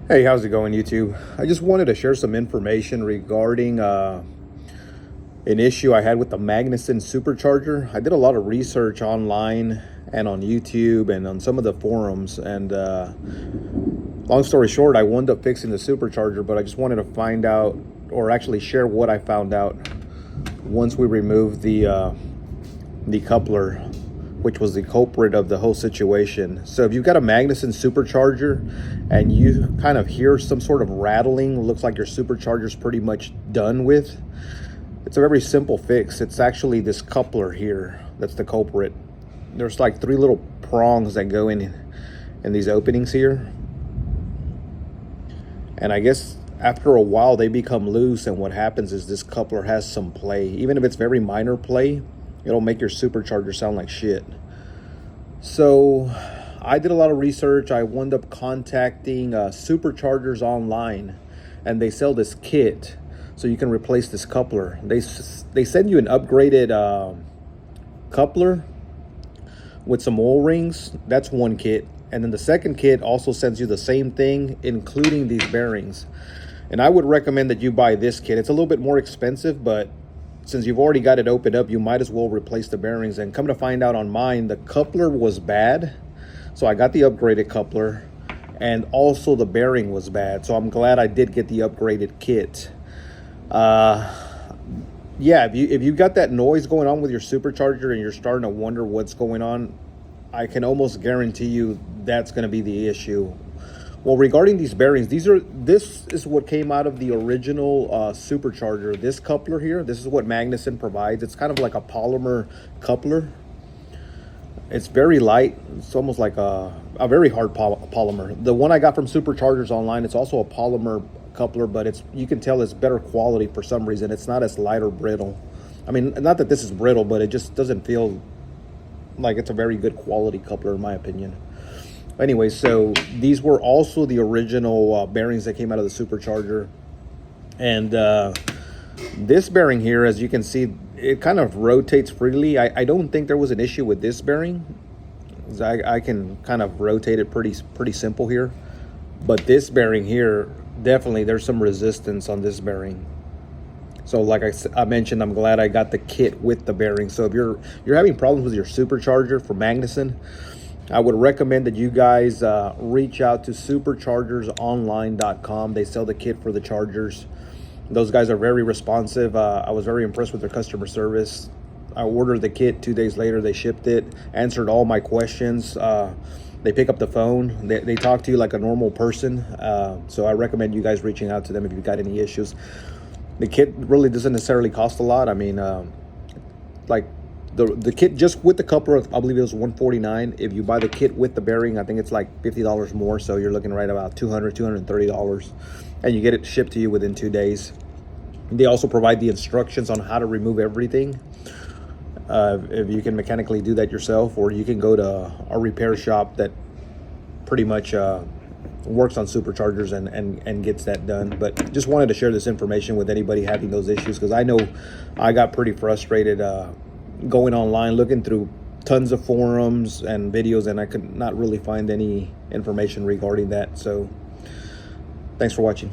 Hey, how's it going, YouTube? I just wanted to share some information regarding an issue I had with the Magnuson Supercharger. I did a lot of research online and on YouTube and on some of the forums, and long story short, I wound up fixing the supercharger, but I just wanted to find out, or actually share what I found out once we removed the coupler, which was the culprit of the whole situation. So if you've got a Magnuson Supercharger and you kind of hear some sort of rattling, looks like your supercharger's pretty much done with, it's a very simple fix. It's actually this coupler here that's the culprit. There's like 3 little prongs that go in these openings here. And I guess after a while they become loose, and what happens is this coupler has some play. Even if it's very minor play, it'll make your supercharger sound like shit. So I did a lot of research. I wound up contacting Superchargers online, and they sell this kit so you can replace this coupler. They send you an upgraded coupler with some oil rings. That's one kit. And then the second kit also sends you the same thing, including these bearings. And I would recommend that you buy this kit. It's a little bit more expensive, but since you've already got it opened up, you might as well replace the bearings. And come to find out, on mine, the coupler was bad. So I got the upgraded coupler, and also the bearing was bad. So I'm glad I did get the upgraded kit. Yeah, if you got that noise going on with your supercharger and you're starting to wonder what's going on, I can almost guarantee you that's going to be the issue. Well, regarding these bearings, this is what came out of the original supercharger. This coupler here, this is what Magnuson provides. It's kind of like a polymer coupler. It's very light. It's almost like a very hard polymer. The one I got from Superchargers online, it's also a polymer coupler, but you can tell it's better quality for some reason. It's not as light or brittle. I mean, not that this is brittle, but it just doesn't feel like it's a very good quality coupler in my opinion. Anyway, so these were also the original bearings that came out of the supercharger. And this bearing here, as you can see, it kind of rotates freely. I don't think there was an issue with this bearing. I can kind of rotate it pretty simple here. But this bearing here, definitely there's some resistance on this bearing. So like I mentioned, I'm glad I got the kit with the bearing. So if you're having problems with your supercharger for Magnuson, I would recommend that you guys reach out to superchargersonline.com. They sell the kit for the chargers. Those guys are very responsive. I was very impressed with their customer service. I ordered the kit, 2 days later they shipped it, answered all my questions. They pick up the phone. They talk to you like a normal person. So I recommend you guys reaching out to them if you've got any issues. The kit really doesn't necessarily cost a lot. I mean, like the kit just with the coupler, I believe it was $149. If you buy the kit with the bearing, I think it's like $50 more. So you're looking right about $230, and you get it shipped to you within 2 days. They also provide the instructions on how to remove everything. If you can mechanically do that yourself, or you can go to a repair shop that pretty much works on superchargers and gets that done. But just wanted to share this information with anybody having those issues, because I know I got pretty frustrated going online, looking through tons of forums and videos, and I could not really find any information regarding that. So thanks for watching.